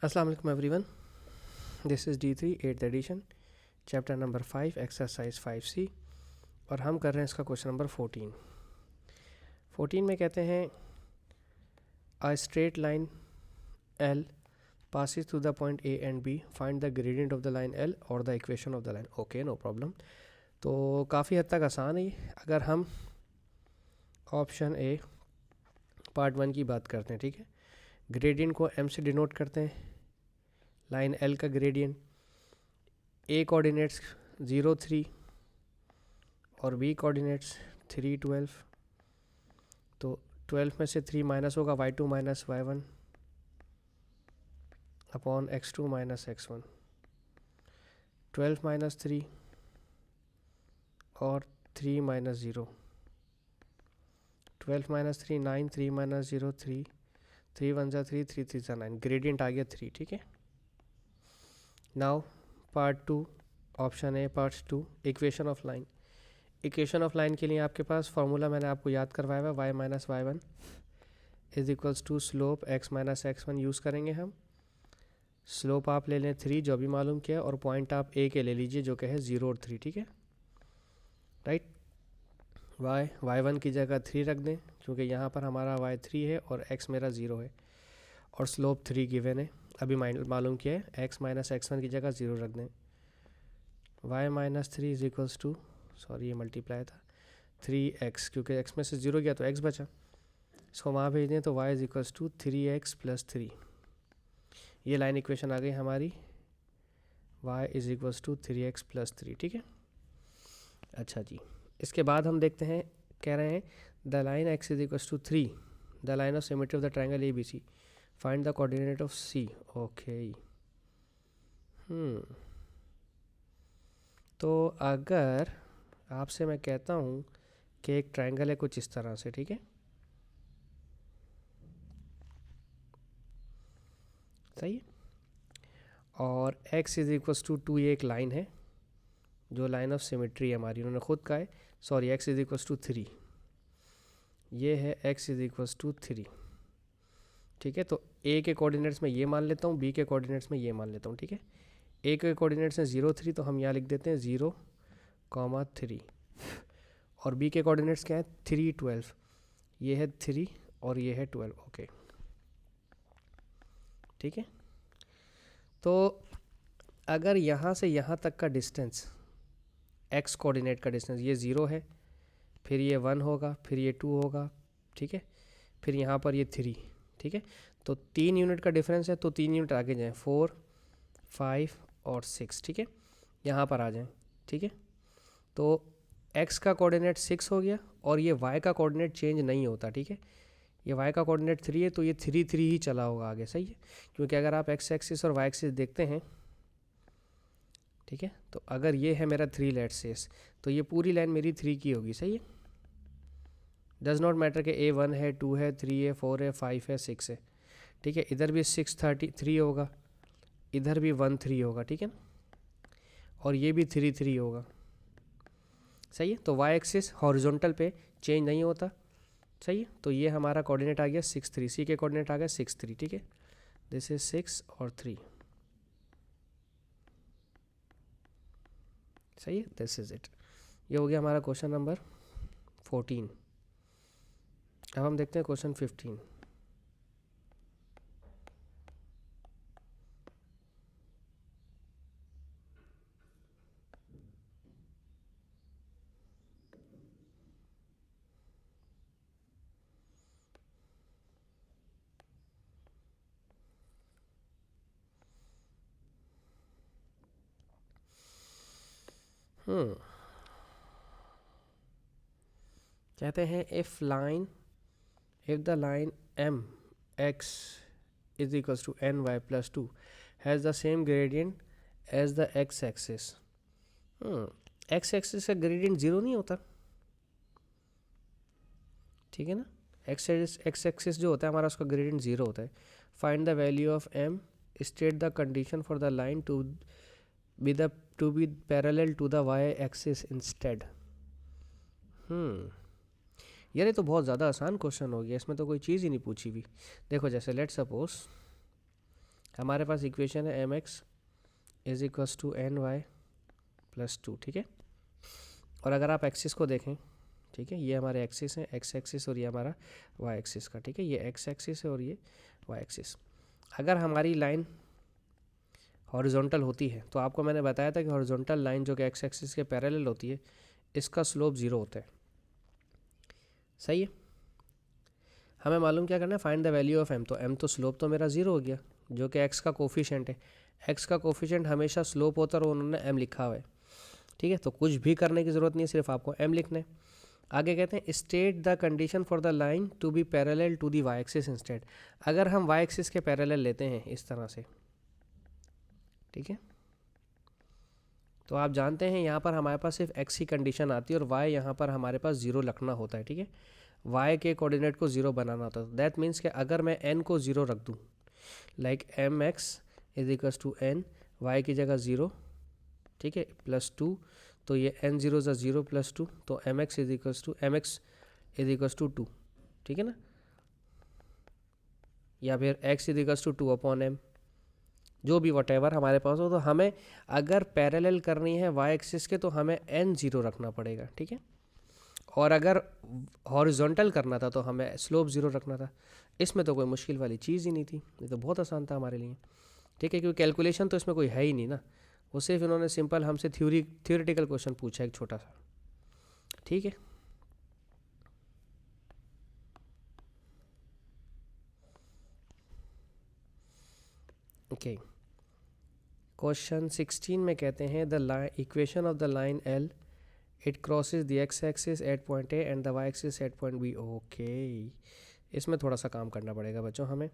अस्सलाम वालेकुम everyone, this is D3 8th edition, chapter number 5 exercise 5C और हम कर रहे हैं इसका क्वेश्चन नंबर 14 में कहते हैं a straight line L passes through the point A and B, find the gradient of the line L or the equation of the line. Okay, no problem. तो काफ़ी हद तक आसान है। अगर हम ऑप्शन ए पार्ट 1 की बात करते हैं, ठीक है, ग्रेडियंट को M से डिनोट करते हैं, लाइन L का ग्रेडियंट, ए कोऑर्डिनेट्स 0 3 और बी कोऑर्डिनेट्स 3 12। तो 12 में से 3 माइनस होगा, y2 minus y1 upon x2 minus x1। 12 minus 3 और 3 माइनस 0। 12 माइनस 3 9, 3 माइनस 0 3, 3 1 जा 3, 3 3 जा 9, ग्रेडियंट आ गया 3, ठीक है। Now part 2, option A part 2, equation of line. Equation of line के लिए आपके पास फार्मूला मैंने आपको याद करवाया हुआ, y minus y1 is equals to slope x minus x1 use करेंगे हम। स्लोप आप ले लें 3 जो भी मालूम किया, और पॉइंट आप a के ले लीजिए जो कि है 0 और 3, ठीक है, राइट। y1 की जगह 3 रख दें क्योंकि यहाँ पर हमारा y 3 है और x मेरा 0 है, और स्लोप 3 गिवन है, अभी मालूम किया है। x माइनस x1 की जगह 0 रख दें। y minus 3 is equals to, sorry ये मल्टीप्लाई था, 3x, क्योंकि x में से 0 गया तो x बचा, इसको वहाँ भेज दें तो y is equals to 3x plus 3। ये लाइन इक्वेशन आ गई हमारी, y is equals to 3x plus 3, ठीक है। अच्छा जी, इसके बाद हम देखते हैं, कह रहे हैं the line x is equals to 3, the line of symmetry of the triangle ABC, find the coordinate of C। Okay, तो अगर आपसे मैं कहता हूँ कि एक ट्रायंगल है कुछ इस तरह से, ठीक है, सही है, और x इज इक्वल्स टू 2, ये एक लाइन है जो लाइन ऑफ सिमेट्री है हमारी, उन्होंने खुद कहा है, sorry x is equals to 3, ये है x इज इक्वल्स टू 3, ठीक है। तो a के कोऑर्डिनेट्स में ये मान लेता हूँ, b के कोऑर्डिनेट्स में ये मान लेता हूँ, ठीक है। a के कोऑर्डिनेट्स हैं 0 3, तो हम यहाँ लिख देते हैं 0 3, और b के कोऑर्डिनेट्स क्या है 3 12, ये है 3 और ये है 12, ओके, ठीक है। तो अगर यहाँ से यहाँ तक का डिस्टेंस, x कोऑर्डिनेट का डिस्टेंस, ये 0 है, फिर ये 1 होगा, फिर ये 2 होगा, ठीक है, फिर यहाँ पर ये 3, ठीक है। तो 3 यूनिट का डिफरेंस है, तो 3 यूनिट आगे जाएं, 4 5 और 6, ठीक है, यहाँ पर आ जाएं, ठीक है। तो x का कोऑर्डिनेट 6 हो गया, और ये y का कोऑर्डिनेट चेंज नहीं होता, ठीक है। ये y का कोऑर्डिनेट 3 है, तो ये 3 3 ही चला होगा आगे, सही है, क्योंकि अगर आप x एक्सिस और y एक्सिस देखते हैं, ठीक है, तो अगर ये है मेरा 3 लेट सेस, तो ये पूरी लाइन मेरी 3 की होगी, सही है। डज नॉट मैटर कि a 1 है, 2 है, 3 है, 4 है, 5 है, 6 है, ठीक है। इधर भी 6 3 होगा, इधर भी 1 3 होगा, ठीक है ना, और ये भी 3 3 होगा, सही है। तो y एक्सिस हॉरिजॉन्टल पे चेंज नहीं होता, सही है। तो ये हमारा कोऑर्डिनेट आ गया 6 3, सी के कोऑर्डिनेट आ गया 6 3, ठीक है, दिस इज 6 और 3, सही है, दिस इज इट। ये हो गया हमारा क्वेश्चन नंबर 14। अब हम देखते हैं क्वेश्चन 15। कहते हैं if the line m x is equals to n y plus 2 has the same gradient as the x axis. x axis का ग्रेडियंट 0 नहीं होता, ठीक है ना। x एक्सिस जो होता है हमारा, उसका ग्रेडियंट 0 होता है। Find the value of m, state the condition for the line to be parallel to the y axis instead. यार ये तो बहुत ज़्यादा आसान क्वेश्चन हो गया, इसमें तो कोई चीज़ ही नहीं पूछी हुई। देखो, जैसे लेट सपोज हमारे पास इक्वेशन है m x is equals to n y plus two, ठीक है। और अगर आप एक्सिस को देखें, ठीक है, ये हमारे एक्सिस हैं, एक्स एक्सिस, और ये हमारा वाई एक्सिस का, ठीक है, ये एक्स एक्सिस है और ये वाई एक्सिस। अगर हमारी लाइन हॉरिजॉन्टल होती है तो आपको मैंने बताया था कि हॉरिजॉन्टल लाइन जो कि एक्स एक्सिस के पैरेलल होती है, इसका स्लोप ज़ीरो होता है, सही है। हमें मालूम क्या करना है, find the value of m. तो एम तो स्लोप तो मेरा ज़ीरो हो गया, जो कि एक्स का कोफिशिएंट है। एक्स का कोफिशिएंट हमेशा स्लोप होता है और उन्होंने एम लिखा हुआ है, ठीक है। तो कुछ भी करने की ज़रूरत नहीं है, सिर्फ आपको एम लिखना है। आगे कहते हैं state the condition for the line to be parallel to the y axis instead. अगर हम वाई एक्सिस के पैरेलल लेते हैं इस तरह से, ठीक है, तो आप जानते हैं यहाँ पर हमारे पास सिर्फ एक्स की कंडीशन आती है और वाई यहाँ पर हमारे पास ज़ीरो रखना होता है, ठीक है। वाई के कोऑर्डिनेट को ज़ीरो बनाना होता है। दैट मीन्स कि अगर मैं एन को ज़ीरो रख दूँ, like m x is equals to n, y की जगह ज़ीरो, ठीक है, प्लस टू, तो ये एन ज़ीरो ज़ा ज़ीरो प्लस टू, तो m x is equals to two, ठीक है ना, या फिर x is equals to two upon m, जो भी वटेवर हमारे पास हो। तो हमें अगर पैरेलल करनी है वाई एक्सिस के तो हमें एन ज़ीरो रखना पड़ेगा, ठीक है। और अगर हॉरिजॉन्टल करना था तो हमें स्लोप ज़ीरो रखना था। इसमें तो कोई मुश्किल वाली चीज़ ही नहीं थी, ये तो बहुत आसान था हमारे लिए, ठीक है, क्योंकि कैलकुलेशन तो इसमें कोई है ही नहीं ना। वो सिर्फ इन्होंने सिंपल हमसे थ्योरेटिकल क्वेश्चन पूछा एक छोटा सा, ठीक है। ओके, क्वेश्चन 16 में कहते हैं the equation of the line l it crosses the x axis at point A and the y axis at point B. Okay, इसमें थोड़ा सा काम करना पड़ेगा बच्चों हमें,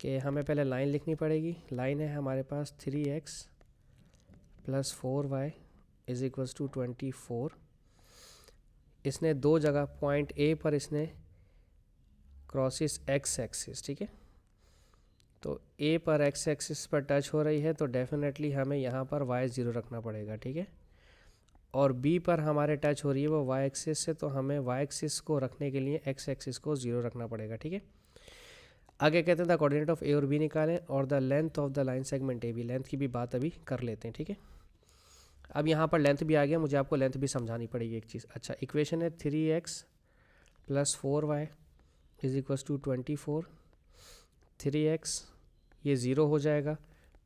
कि हमें पहले लाइन लिखनी पड़ेगी। लाइन है हमारे पास 3x plus 4y is equals to 24। इसने दो जगह पॉइंट ए पर इसने क्रॉसिस एक्स एक्सिस, ठीक है, तो ए पर एक्स एक्सिस पर टच हो रही है तो डेफिनेटली हमें यहाँ पर y ज़ीरो रखना पड़ेगा, ठीक है। और बी पर हमारे टच हो रही है वो वाई एक्सिस से, तो हमें वाई एक्सिस को रखने के लिए एक्स एक्सिस को ज़ीरो रखना पड़ेगा, ठीक है। आगे कहते हैं द कोऑर्डिनेट ऑफ ए और बी निकालें और the length of the line segment A B. Length की भी बात अभी कर लेते हैं, ठीक है। अब यहाँ पर लेंथ भी आ गया, मुझे आपको लेंथ भी समझानी पड़ेगी एक चीज़। अच्छा, इक्वेशन है 3x plus 4y is equals to 24। 3x ये ज़ीरो हो जाएगा,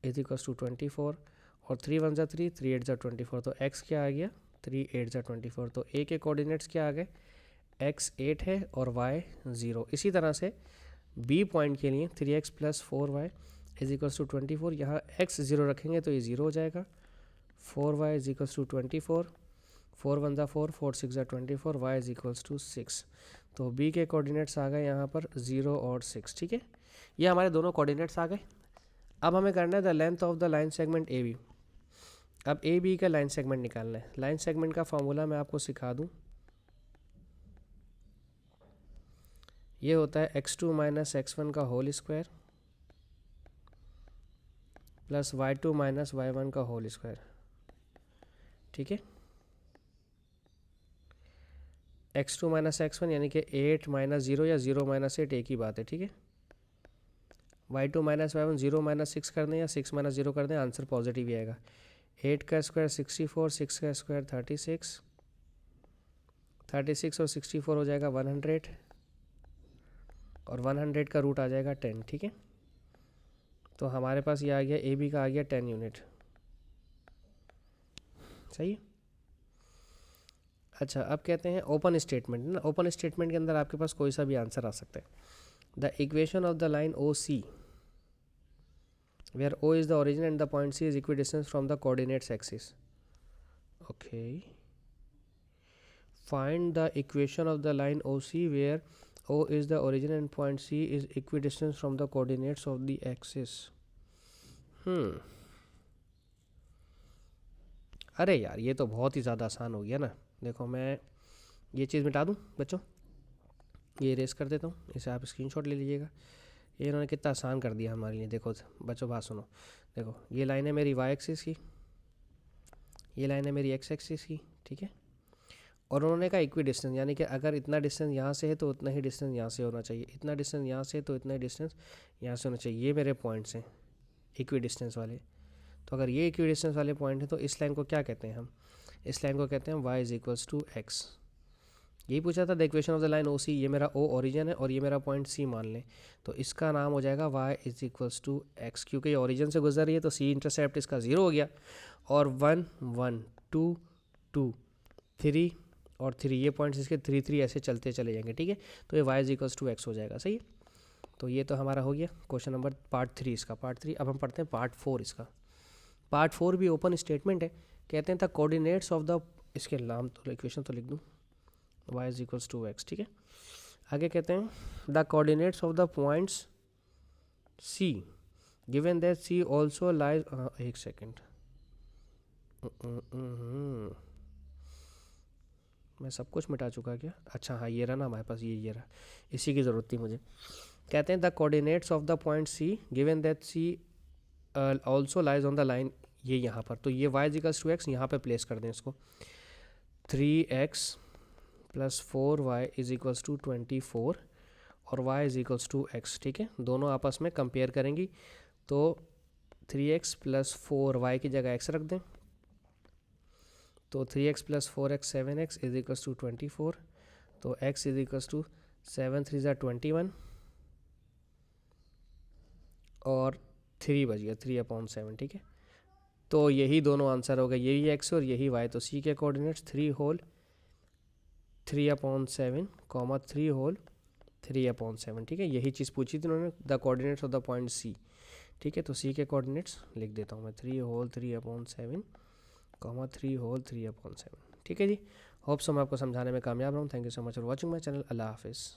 इज इक्वल्स टू 24, और 3 1 ज़ा 3, 3 8 ज़ा 24, तो x क्या आ गया 3 8 ज़ा 24। तो a के कोऑर्डिनेट्स क्या आ गए, x 8 है और y 0। इसी तरह से b पॉइंट के लिए 3x plus 4y is equals to 24, यहाँ x 0 रखेंगे तो ये 0 हो जाएगा। 4y इज इक्वल्स टू 24, 4 1 ज़ा 4, 4 6 ज़ा 24, y इज इक्वल्स टू 6। तो b के कोऑर्डिनेट्स आ गए यहाँ पर 0 और 6, ठीक है। ये हमारे दोनों कोऑर्डिनेट्स आ गए। अब हमें करना है the length of the line segment A B. अब ए बी का लाइन सेगमेंट निकालना है। लाइन सेगमेंट का फॉर्मूला मैं आपको सिखा दूं, ये होता है x2 माइनस x1 का whole square plus y2 minus y1 का होल स्क्वायर, ठीक है। x2 माइनस x1 यानी कि 8 माइनस 0 या 0 माइनस 8 एक ही बात है, ठीक है। y2 माइनस y1 0 माइनस 6 कर दें या 6 माइनस 0 कर दें, आंसर पॉजिटिव ही आएगा। 8 का स्क्वायर 64, 6 का स्क्वायर 36, 36 और 64 हो जाएगा 100, और 100 का रूट आ जाएगा 10, ठीक है। तो हमारे पास ये आ गया ए बी का आ गया 10 यूनिट, सही है। अच्छा, अब कहते हैं ओपन स्टेटमेंट ना। ओपन स्टेटमेंट के अंदर आपके पास कोई सा भी आंसर आ सकता है। The equation of the line O C where O is the origin and the point C is equidistance from the coordinates axis. Okay, find the equation of the line O C where O is the origin and point C is equidistant from the coordinates of the axis. अरे यार, ये तो बहुत ही ज़्यादा आसान हो गया ना। देखो, मैं ये चीज़ मिटा दूँ बच्चों, ये इरेज कर देता हूँ, इसे आप स्क्रीनशॉट ले लीजिएगा। ये इन्होंने कितना आसान कर दिया हमारे लिए। देखो बच्चों, बात सुनो। देखो, ये लाइन है मेरी वाई एक्सिस की, ये लाइन है मेरी एक्स एक्सिस की, ठीक है। और उन्होंने कहा इक्वी डिस्टेंस, यानी कि अगर इतना डिस्टेंस यहाँ से है तो उतना ही डिस्टेंस यहाँ से होना चाहिए, इतना डिस्टेंस यहाँ से है तो इतना ही डिस्टेंस यहाँ से होना चाहिए। ये मेरे पॉइंट्स हैं, इक्वी डिस्टेंस वाले। तो अगर ये इक्वी डिस्टेंस वाले पॉइंट है तो इस लाइन को क्या कहते हैं हम, इस लाइन को कहते हैं y is equals to X. यही पूछा था the equation of the line O C, ये मेरा ओ ओरिजिन है और ये मेरा पॉइंट सी मान लें, तो इसका नाम हो जाएगा y is equals to x, क्योंकि ये ओरिजिन से गुजर रही है तो सी इंटरसेप्ट इसका 0 हो गया, और 1 1 2 2 3 और 3, ये पॉइंट्स इसके 3 3 ऐसे चलते चले जाएंगे, ठीक है। तो ये y is equals to x हो जाएगा, सही है। तो ये तो हमारा हो गया क्वेश्चन नंबर पार्ट 3 इसका, पार्ट 3। अब हम पढ़ते हैं पार्ट 4 इसका। पार्ट 4 भी ओपन स्टेटमेंट है, कहते हैं द कोऑर्डिनेट्स ऑफ द, इसके नाम तो इक्वेशन तो लिख दूँ, y is equals to x, ठीक है। आगे कहते हैं the coordinates of the points C given that C also lies, एक सेकेंड, मैं सब कुछ मिटा चुका क्या, अच्छा हाँ ये रहा ना हमारे पास, ये रहा, इसी की ज़रूरत थी मुझे। कहते हैं the coordinates of the point C given that C also lies on the line, ये यहाँ पर, तो ये y is equals to x यहाँ पे प्लेस कर दें इसको, 3x plus 4y is equals to 24 और y is equals to x, ठीक है। दोनों आपस में कंपेयर करेंगी, तो 3x प्लस 4y की जगह x रख दें, तो 3x plus 4x 7x is equals to 24, तो x इज इक्वल्स टू 7 3 ज़ा 21 और 3 बच गया 3/7, ठीक है। तो यही दोनों आंसर हो गए, यही x और यही y, तो C के कोऑर्डिनेट्स 3 होल 3/7 कॉमा 3 होल 3/7, ठीक है। यही चीज़ पूछी थी उन्होंने, the coordinates of the point C, ठीक है। तो C के कोऑर्डिनेट्स लिख देता हूँ मैं, 3 होल 3/7 कॉमा 3 होल 3/7, ठीक है जी। होप सो मैं आपको समझाने में कामयाब रहा हूँ। Thank you so much for watching my channel. अल्लाह हाफिज़।